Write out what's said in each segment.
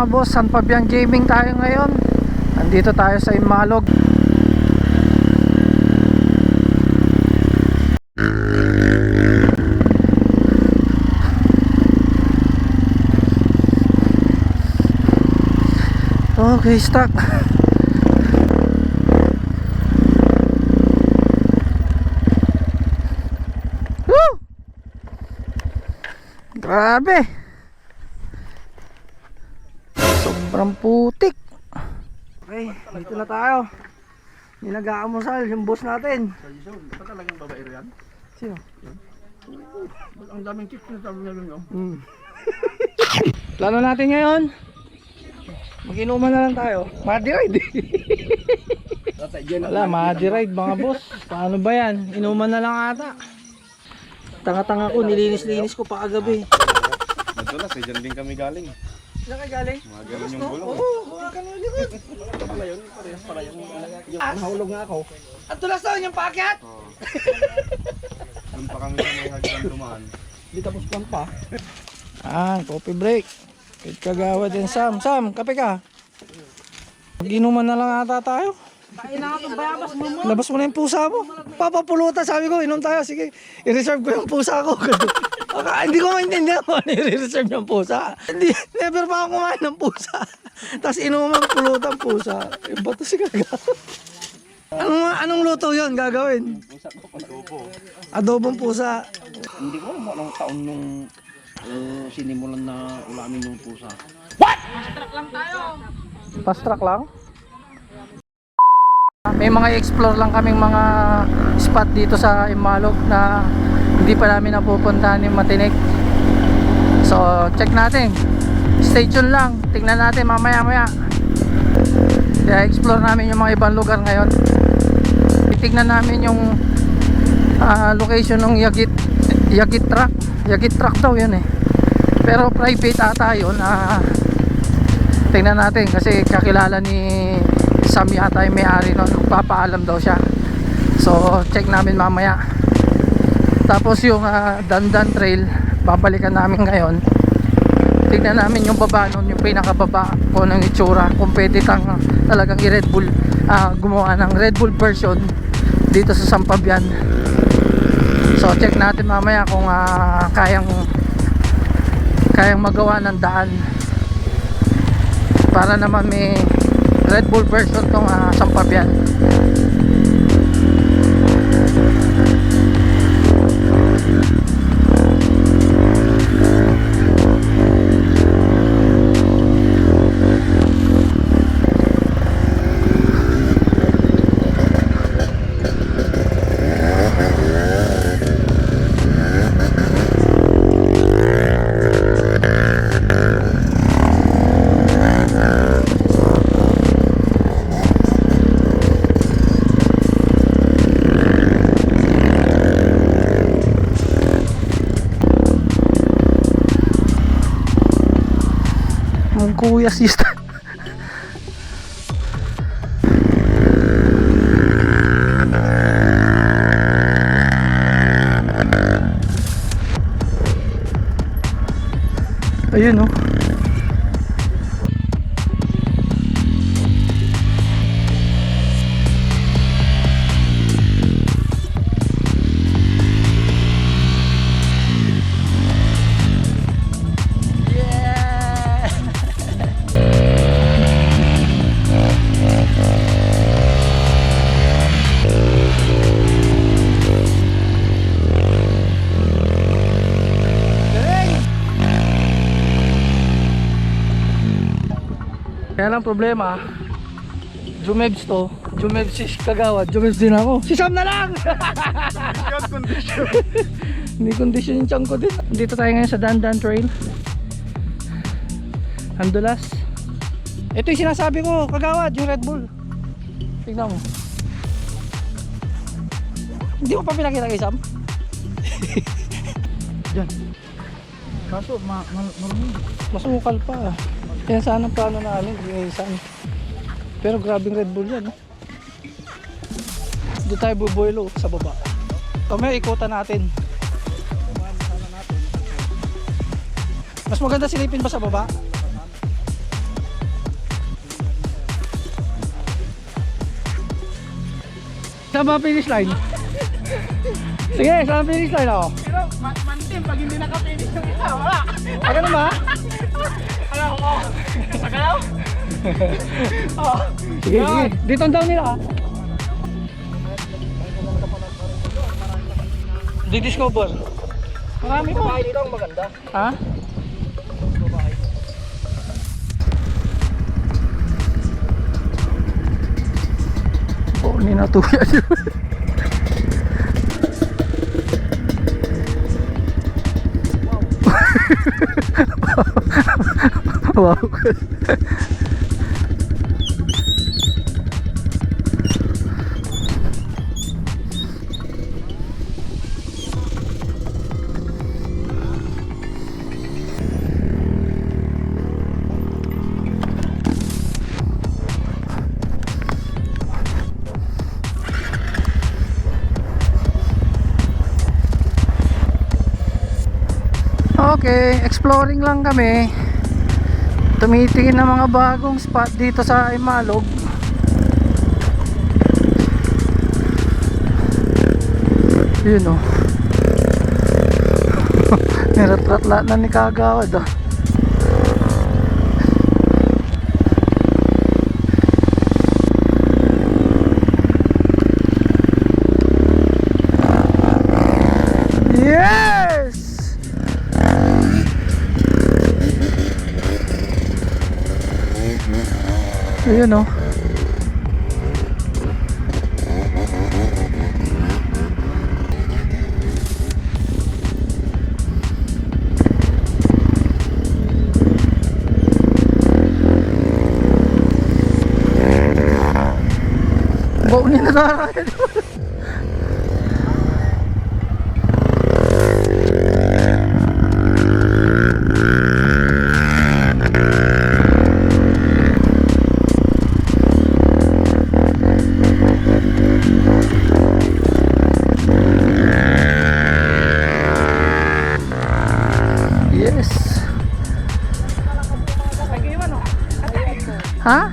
boss, San Fabian Gaming tayo ngayon. Nandito tayo sa Imalog. Okay, stop. Woo! Grabe. Sobrang putik. Okay, dito na tayo. Nag-aamusal yung boss natin. Ito talagang babaero yan? Sino? Ang daming chicks na sabi nyo. Plano natin ngayon, mag-inuman na lang tayo. Muddy ride. Wala, muddy ride mga boss. Paano ba yan? Inuman na lang ata. Tanga-tanga ko, nilinis-linis ko pa kagabi. Nadulas eh, dyan din kami galing. Saan ka galing? Mga galing yung gulong. Oo, huwag ka nung likod. Pala yun, para yung nahulog nga ako. At tulas daw yung paakyat? Oo. Doon pa kami sa may hagdan dumaan. Di tapos pa. Coffee break. Kahit kagawa din. Sam, kape ka. Mag-inuman na lang ata tayo. Labas mo na yung pusa mo. Papapulutan, sabi ko, inom tayo. Sige, i-reserve ko yung pusa ko. Hindi ko maintindihan kung ano i-reserve yung pusa. Never pa ako kumain ng pusa. Tapos inuman pulutan pusa. Iba to si kagawa. Anong luto yun gagawin? Pusa ko, adobo. Adobong pusa. Hindi ko alam mo anong taon nung sinimulan na ulamin yung pusa. Fast track lang? May mga explore lang kaming mga spot dito sa Imalog na hindi pa namin napupuntahan yung matinik. So check natin. Stay tuned lang. Tingnan natin mamaya. Kaya explore namin yung mga ibang lugar ngayon. Titignan namin yung location ng Yagit truck daw yun eh. Pero private ata yun. Tingnan natin kasi kakilala ni Sam yata yung may-ari nun. Papaalam daw siya. So check namin mamaya. Tapos yung Dandan Trail, babalikan namin ngayon. Tignan namin yung baba nun, yung pinakababa kung anong itsura, kung pwede talagang i-Red Bull, gumawa ng Red Bull version dito sa San Fabian. So check natin mamaya kung kayang magawa ng daan para naman may Red Bull version tong San Fabian. Kuya sister. Ayun oh. Kaya lang problema, Jumebs to, Jumebs si Kagawa, Jumebs din ako. Si Sam na lang! Hindi condition yung tiyan ko din. Dito tayo ngayon sa Dandan Trail. Andulas. Ito yung sinasabi ko, Kagawa, yung Red Bull. Tignan mo. Hindi mo pa pinakita kay Sam? Diyan. Kaso, marunong. Masukal pa. Yan sana plano namin, pero grabing Red Bull yan. Doon tayo bubuelo sa baba. Kamaya ikutan natin. Mas maganda silipin pa sa baba. Saan ba finish line? Sige, saan finish line ako? Pero mantim, pag hindi naka-finish yung isa, wala. Ano ba? Ano ko? Sakalaw? Oh. Sige, sige. Dito ang down nila ah. Di-discover. Marami pa. Bahay dito ang maganda. Ha? Oh, ninatuya yun. Wow. Okay, exploring lang kami. Tumitingin ng mga bagong spot dito sa Imalog. Yun oh. Niratrat-lat na ni Kagawad oh. Yes! Ayun oh. Baunin na tayo. Yes. Ha?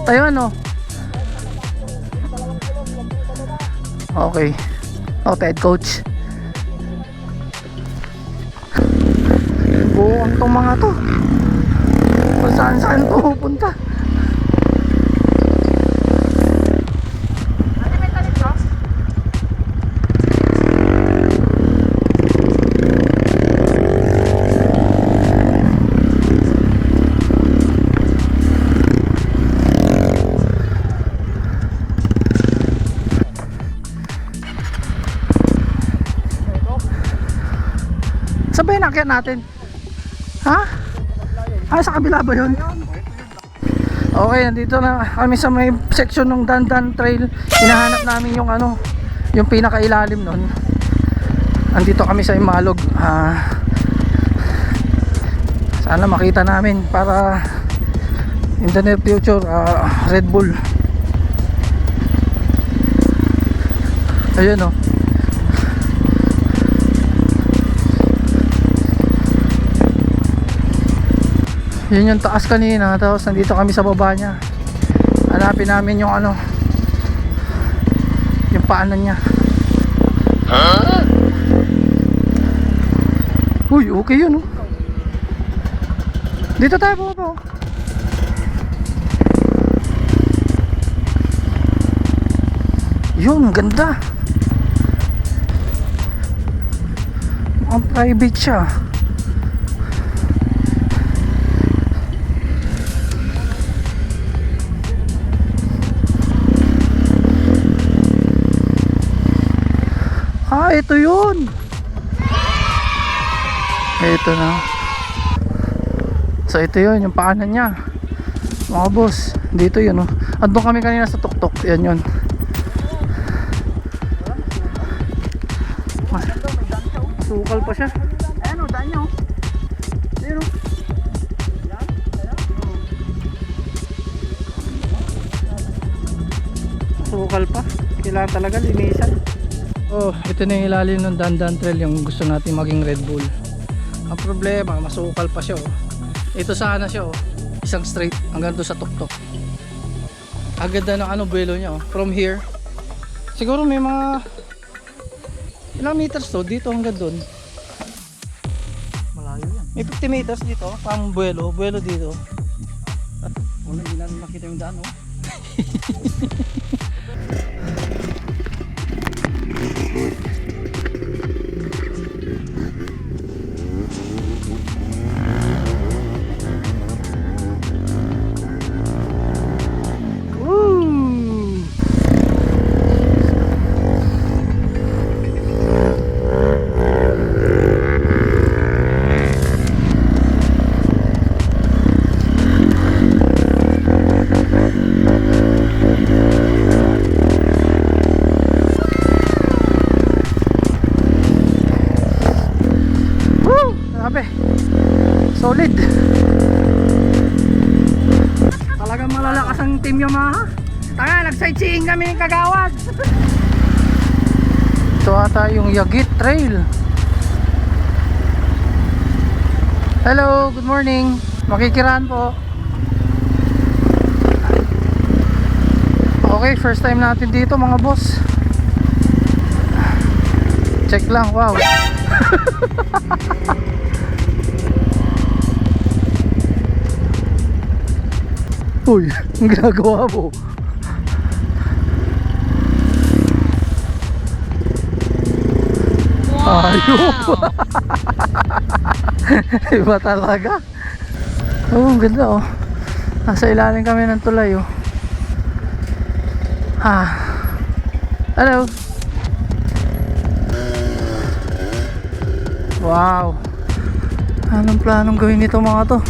Tayo ano? Okay. Oh, head coach. Buong tong mga to. Kung saan pupunta. Sabay nakyat natin. Ha? Ay, sa kabila ba yun? Okay, nandito na kami sa may section ng Dandan Trail. Hinahanap namin yung ano, yung pinakailalim nun. Andito kami sa Imalog. Sana makita namin para in the near future, Red Bull. Ayun oh. Yun yung taas kanina, tapos nandito kami sa baba niya. Hanapin namin yung ano, yung paanan niya. Huh? Uy, okay yun oh. Dito tayo po. Yun, ganda. Ang private siya. Ito yun. Ito na. So ito yun, yung paanan niya. Mga boss, dito yun oh. Andun kami kanina sa tuktok. Yan yun. Sukal pa siya. Ayan o, daan nyo. Ayan o. Sukal pa. Kailangan talaga linisan. Oh, ito na yung ilalim ng Dandan Trail, yung gusto natin maging Red Bull. Ang problema, masukal pa siya oh. Ito sana siya oh. Isang straight hanggang doon sa tuktok. Agad na ng ano buwelo niya oh. From here Siguro may mga ilang meters to dito hanggang doon. Malayo yan. May 50 meters dito, pang buwelo dito. Wala, hindi natin makita yung daan, oh. Woo! Woo! Grabe. Solid. Talagang malalakas ang Team Yamaha. Tanga, nag-sightseeing kami ng Kagawad. Ito ata yung Yagit Trail. Hello, good morning. Makikiraan po. Okay, first time natin dito mga boss. Check lang, wow. Uy, ang ginagawa mo. Ayop. Iba talaga. Oh, ang ganda oh. Nasa ilalim kami ng tulay oh. Hello. Wow. Anong planong gawin nito mga to?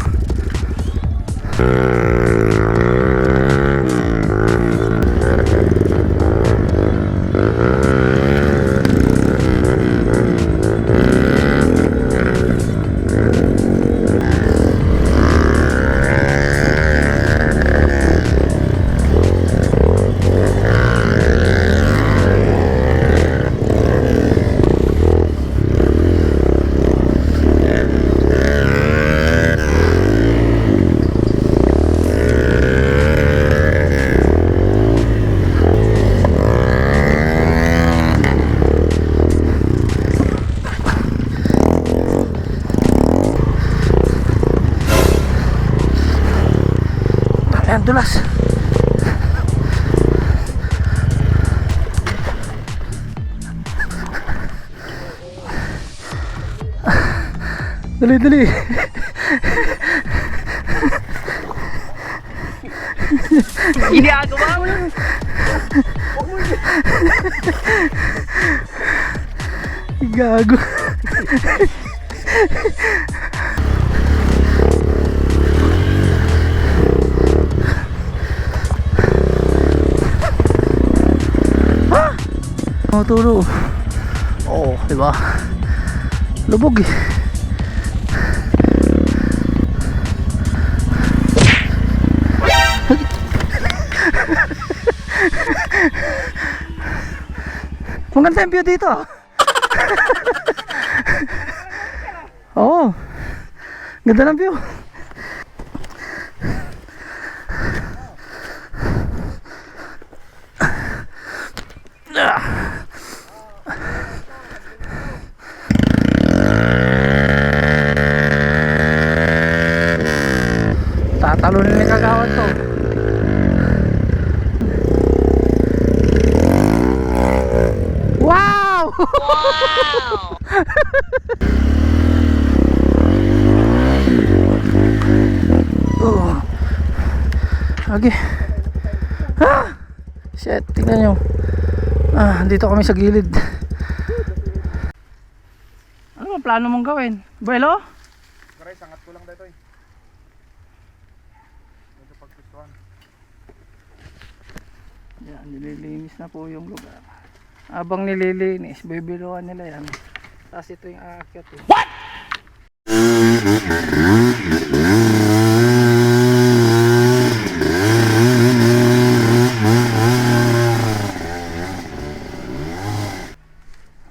Ayan, dulas. Dali, dali. Ginagawa mo lang. Gago. Maturo. Oh, diba? Lubog eh. Maganda yung view dito ah. Oo. Ganda ng view. Tatalunin ni Kagawad to. Wow! Wow! Okay. Shit, tingnan nyo. Dito kami sa gilid. Ano ba plano mong gawin? Buelo? Karay, sangat ko lang dito eh. Medyo pagpistuhan. Yan, nililinis na po yung lugar. Habang nililinis, bibiluan nila yan. Tapos ito yung aakyat eh. What?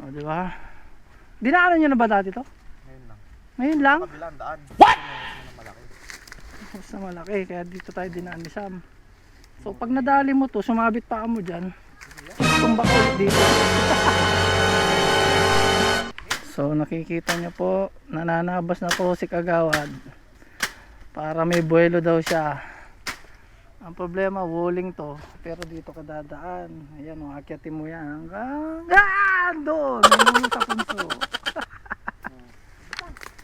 O, diba? Dinaanan nyo na ba dati to? Ngayon lang. Ngayon lang? Kabilang daan. What? Malaki. Mas na malaki, kaya dito tayo dinaan ni Sam. So pag nadali mo to, sumabit pa mo dyan. tumbak ulit dito. So nakikita nyo po, nananabas na po si Kagawad para may buwelo daw siya. Ang problema, wuling to, pero dito ka dadaan. Ayan, akyatin mo yan hanggang doon, sa punso.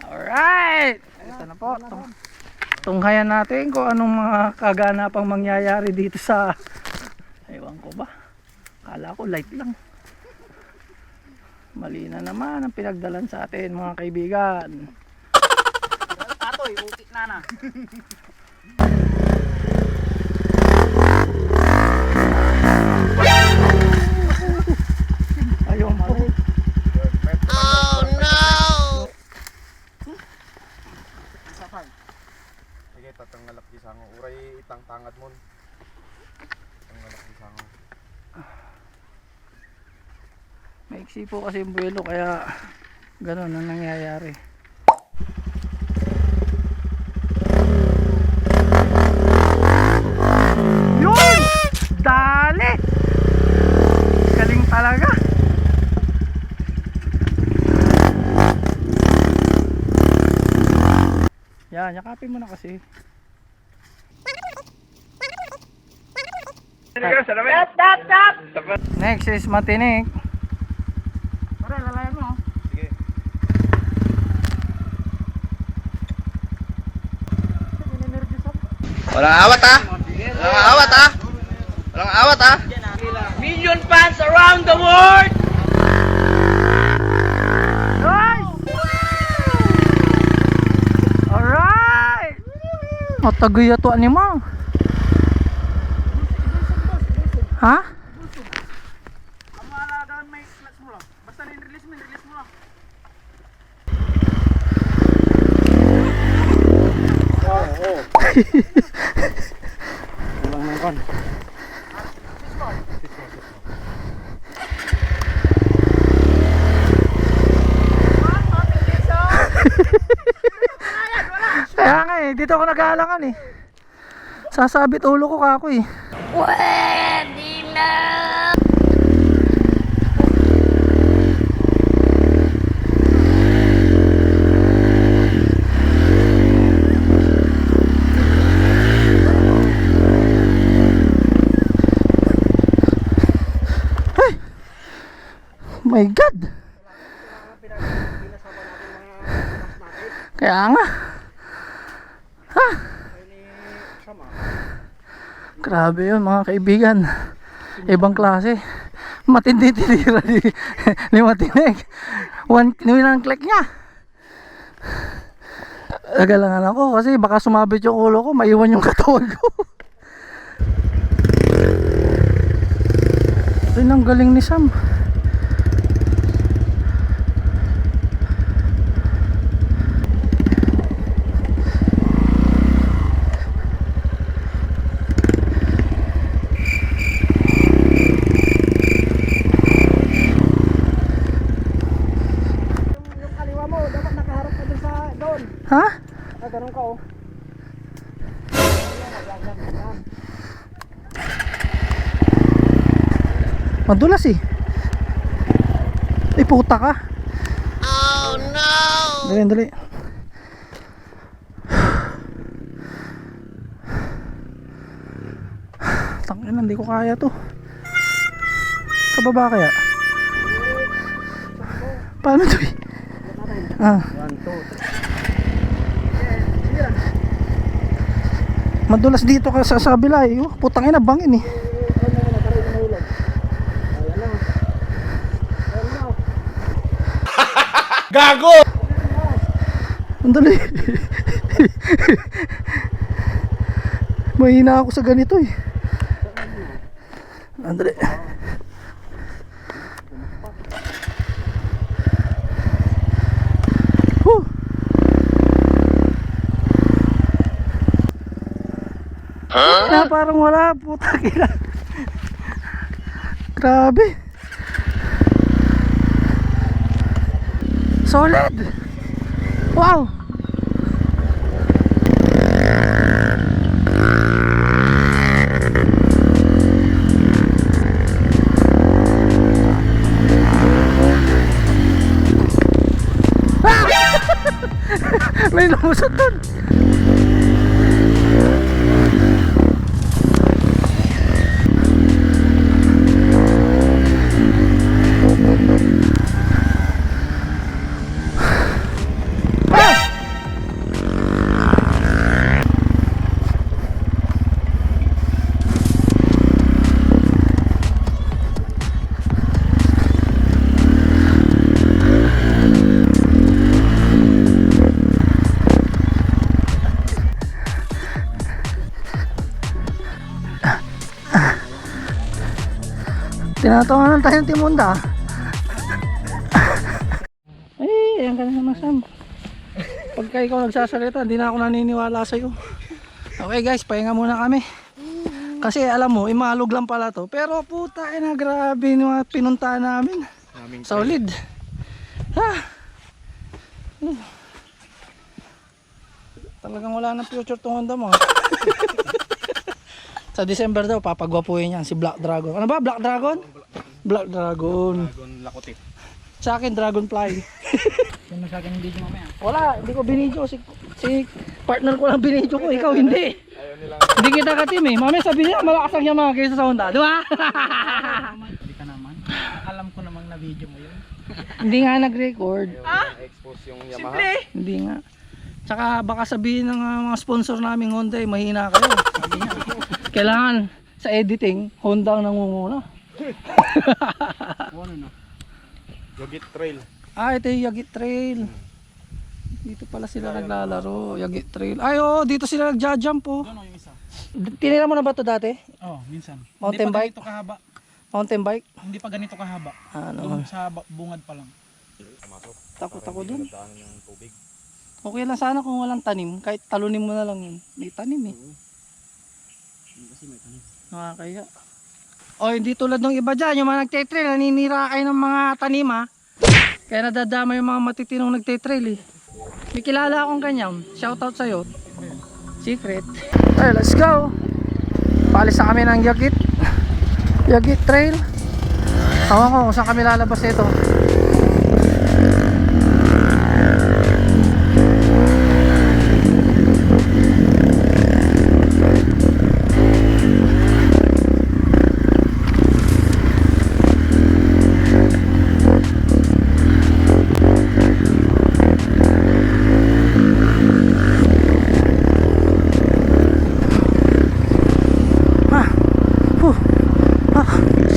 Alright, ito na po. Tunghayan natin kung anong mga kaganapang mangyayari dito sa, ewan ko ba, kala ko light lang. Mali na naman ang pinagdalan sa atin mga kaibigan. Atoy, ukit na. Ayun po. Oh no! Sige, tatanggalak di sango. Uray itang tangad mo. Tanggalak di sango. Maiksi po kasi yung buwelo kaya ganun ang nangyayari. Yun! Dali! Galing talaga. Yan, yakapin mo na kasi. Next is matinik. Pare, lalayan mo. Sige. Walang awat ha? Walang awat ha? Walang awat ha? Million fans around the world! Nice! Alright! Matagay ato ni mo. Ha? Ang maalagaan may clutch mo lang. Basta release mo lang. Ulang nang kon. Kaya nga eh, dito ako nag-aalangan eh. Sasabit ulo ko kako eh. Pwede na! My God! Kaya nga. Ha? Grabe yun mga kaibigan. Ibang klase. Matindi tinira ni Matinik. Nilang click niya. Nagalangan ako kasi baka sumabit yung ulo ko, maiwan yung katawan ko. Ito ang galing ni Sam. Ha? Ganun ka oh. Madulas eh. Ay puta ka. Oh no! Dali, dali. Tangina, hindi ko kaya to. Sa baba kaya? Paano to eh? Ah. 1, 2, 3. Madulas dito ka sa kabila eh. Oh, putang ina, bangin eh. Gago! Andali. Mahina ako sa ganito eh. Andali. Na parang wala, puta kina. Grabe. Solid. Wow. lulusot dun. Tinatawanan tayong timunda. Ay, ayan ka na naman, Sam. Pagka ikaw nagsasalita, hindi na ako naniniwala sa'yo. Okay guys, pahinga muna kami. Kasi alam mo, imalog lang pala to. Pero puta, na grabe yung mga pinuntahan namin. Solid. Ha? Talagang wala ng future tong Honda mo. Sa December daw, papagwapuhin yan si Black Dragon. Ano ba? Black Dragon? Black Dragon. Dragon Lakotip. Sa akin, Dragonfly. Yan sa akin yung video mamaya. Wala, hindi ko binidyo. Si partner ko lang binidyo ko, ikaw hindi. Hindi kita ka-team eh. Mamaya sabi niya, malakas ang Yamaha kaysa sa Honda. Di ba? Hindi ka naman. Alam ko namang na video mo yun. Hindi nga nag-record. Expose yung Yamaha. Hindi nga. Tsaka baka sabihin ng mga sponsor naming Honda eh, mahina kayo. Sabi niya. Kailangan sa editing, Honda ang nangunguna. Ano na? Yogit Trail. Ah, ito yung Yagit Trail. Dito pala sila naglalaro, Yagit Trail. Ay, oo, dito sila nagja-jump oh. Doon yung isa. Tinira mo na ba ito dati? Oh, minsan. Mountain Hindi pa bike? ganito kahaba. Mountain bike? Hindi pa ganito kahaba. Ano? Doon sa bungad pa lang. Takot ako dun. Daan yung tubig. Okay lang sana kung walang tanim. Kahit talunin mo na lang yun. May tanim eh. Kasi may tanim. Nakakaya. O hindi tulad ng iba dyan. Yung mga nagtetrail, naninira kayo ng mga tanim ha. Kaya nadadama yung mga matitinong nagtetrail eh. May kilala akong ganyan. Shoutout sa'yo. Secret. Hey, let's go. Paalis na kami ng Yagit Trail. Tawa ko kung saan kami lalabas ito.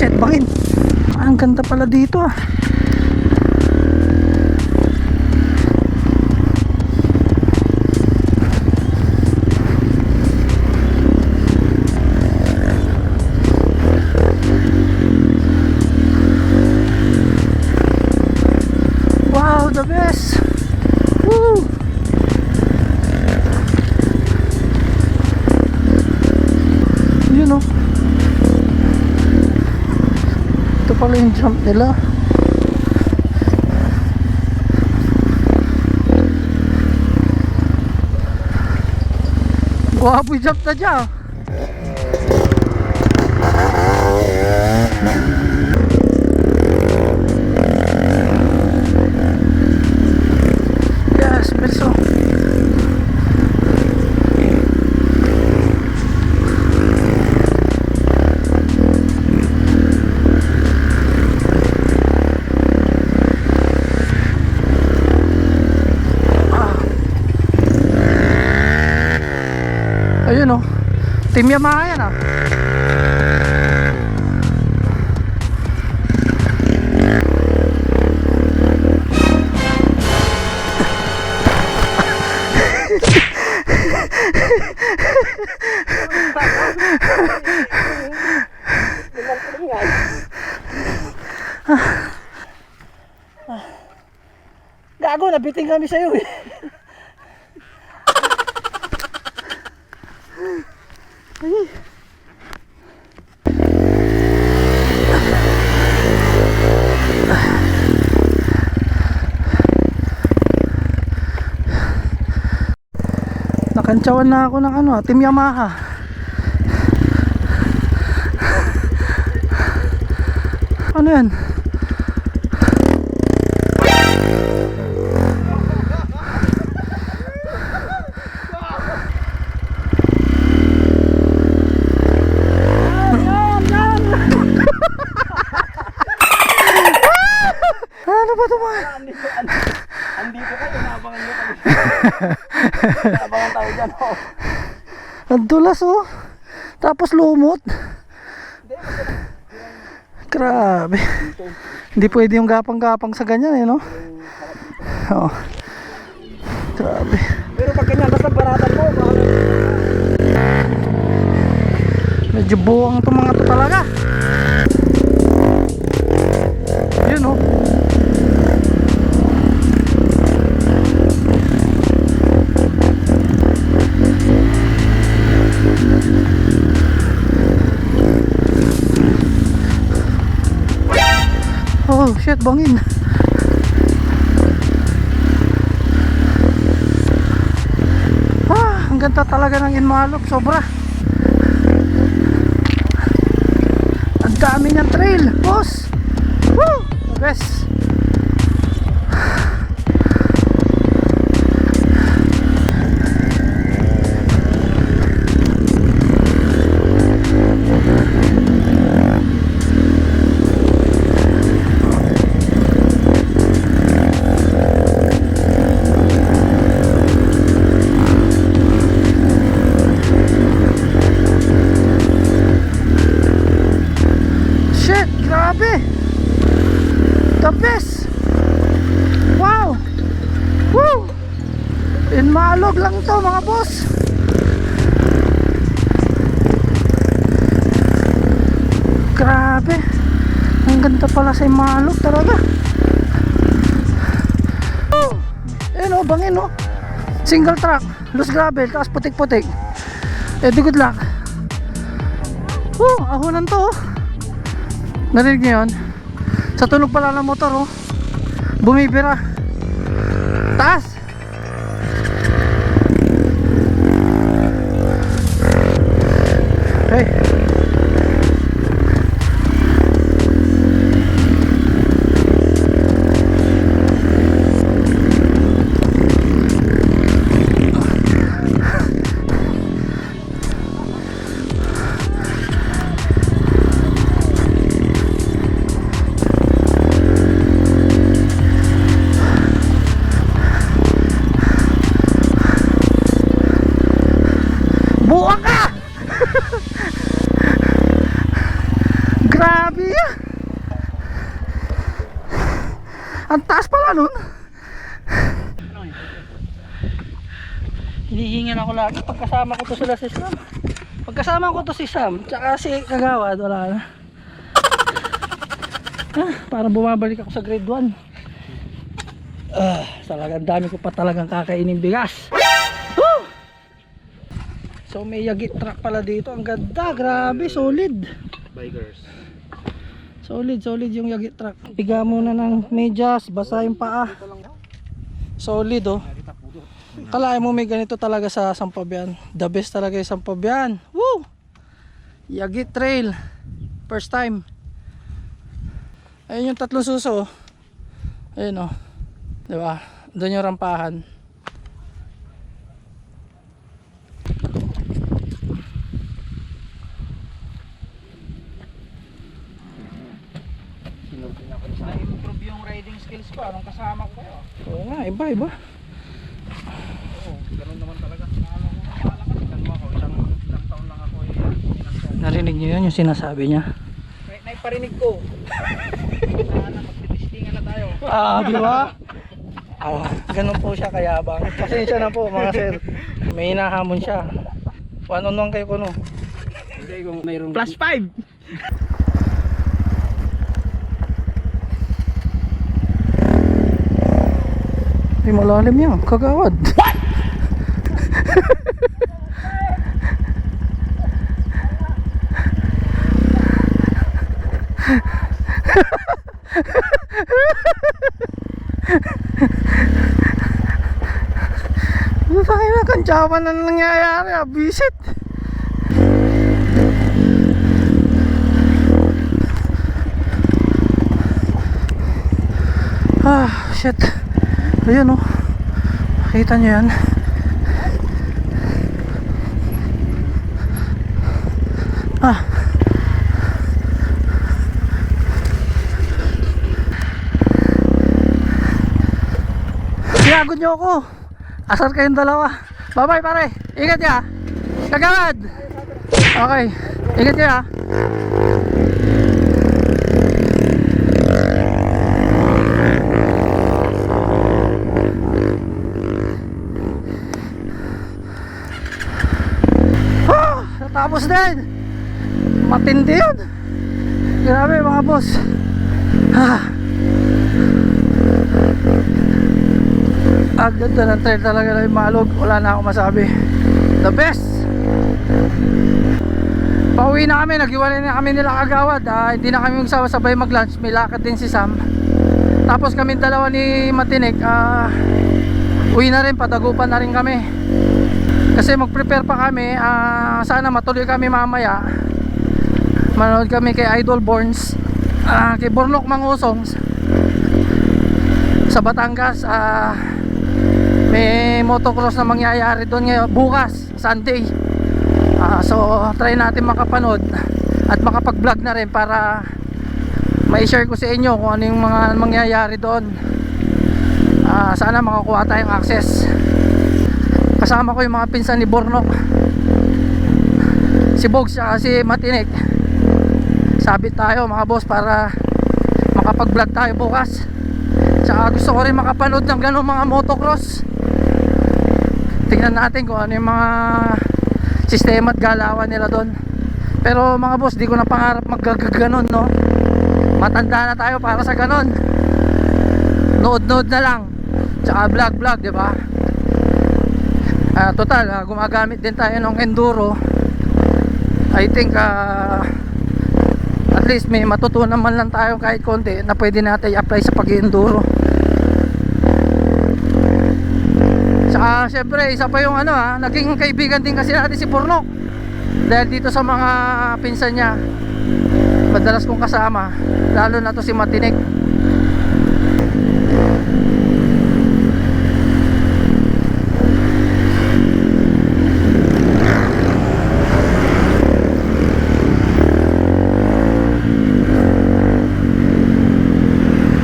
Shit, bangin. Ang ganda pala dito ah. Wow, the best. Woo. You know. Ito pala yung jump nila. Guwapo yung jump na dyan. Yes, Milso. Ayun oh. Team Yamaha yan ah. Gago, nabiting kami sa'yo eh. Nakantsawan na ako ng ano, Team Yamaha. Ano yan? ba ito mga? Andito kayo, naabangan nyo kami. Naabangan tayo dyan, oh. Ang dulas oh. Tapos lumot. Grabe. Hindi pwede yung gapang-gapang sa ganyan eh, no? Oo. Grabe. Pero pag ganyan, basta baratan mo, Medyo buwang itong mga to talaga. Yun oh. Oh shit, bangin. Ang ganda talaga ng Inmalog, sobra. Ang dami niyang trail, boss. Woo! The best. Grabe! The best! Wow! Woo! Inmalog lang to mga boss! Grabe! Ang ganda pala sa Inmalog talaga! Oh! Ayun o, bangin o! Single track, loose gravel, tapos putik-putik. Eh di good luck! Ahonan to oh! Narinig niyo yun? Sa tunog pala ng motor oh. Bumibira. Taas. Hey. Buwang ka! Grabe! Ang taas pala nun. Hinihingan ako lagi pagkasama ko to sila si Sam. Pagkasama ko to si Sam tsaka si Kagawad, wala na. Parang bumabalik ako sa grade 1. Talagang dami ko pa talagang kakainin bigas. So may yagit truck pala dito. Ang ganda, grabe, solid. Bikers. Solid yung yagit truck. Piga muna ng medyas, basa yung paa. Solid oh. Kalahin mo may ganito talaga sa Sampabian. The best talaga yung Sampabian. Woo! Yagit trail. First time. Ayun yung tatlong suso. Ayun oh. Diba? Doon yung rampahan. Na-improve yung riding skills ko. Anong kasama ko kayo? Oo nga, iba. Oo, ganun naman talaga. Ilan mo ako, ilang taon lang ako Narinig niyo yun yung sinasabi niya? Naiparinig ko. Sana magtitistingan na tayo. Di ba? Ganun po siya kayabang. Pasensya na po mga sir. May hinahamon siya. One-on-one kayo kuno. Hindi, kung mayroong Plus 5. Ay, malalim yan. Kagawad. What? Bakit na kantsawan na nangyayari? Bisit. Shit. Ayun oh. Nakita nyo yan. pinagod nyo ako. Asar kayong dalawa. Bye-bye pare. Ingat ya. Kagawad. Okay. Ingat ya. Natapos din. Matindi yun. Grabe mga boss. Ang ganda ng trail talaga na Imalog. Wala na akong masabi. The best. Pauwi na kami. Naghiwalay na kami nila Kagawad. Hindi na kami magsabay mag-lunch. May lakad din si Sam. Tapos kami dalawa ni Matinik, uwi na rin. Padagupan na rin kami. Kasi mag-prepare pa kami. Sana matuloy kami mamaya. Manood kami kay Idol Borns, kay Bornok Mangusong sa Batangas. May motocross na mangyayari doon ngayon bukas, Sunday. So try natin makapanood at makapag-vlog na rin para ma-share ko sa inyo kung ano yung mga mangyayari doon. Sana makakuha tayong access. Kasama ko yung mga pinsan ni Bornok, si Bogs at si Matinik. Sabit tayo mga boss para makapag-vlog tayo bukas. Tsaka gusto ko rin makapanood ng ganong mga motocross. Tingnan natin kung ano yung mga sistema at galawan nila doon. Pero mga boss, di ko na pangarap maggaganon, no? Matanda na tayo para sa ganon. Nood-nood na lang. Tsaka vlog-vlog, di ba? Total, gumagamit din tayo ng enduro. I think at least may matutunan man lang tayo kahit konti na pwede natin i-apply sa pag-enduro. Saka syempre isa pa yung naging kaibigan din kasi natin si Bornok. Dahil dito sa mga pinsan niya, madalas kong kasama, lalo na to si Matinik.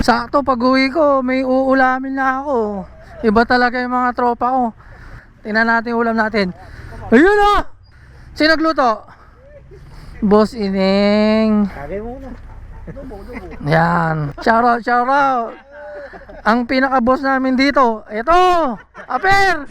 Sakto pag uwi ko may uulamin na ako. Iba talaga yung mga tropa ko. Tingnan natin ulam natin. Ayun na! Sino nagluto? Boss Ining. Yan. Shout out. Ang pinaka boss namin dito, ito, Aper.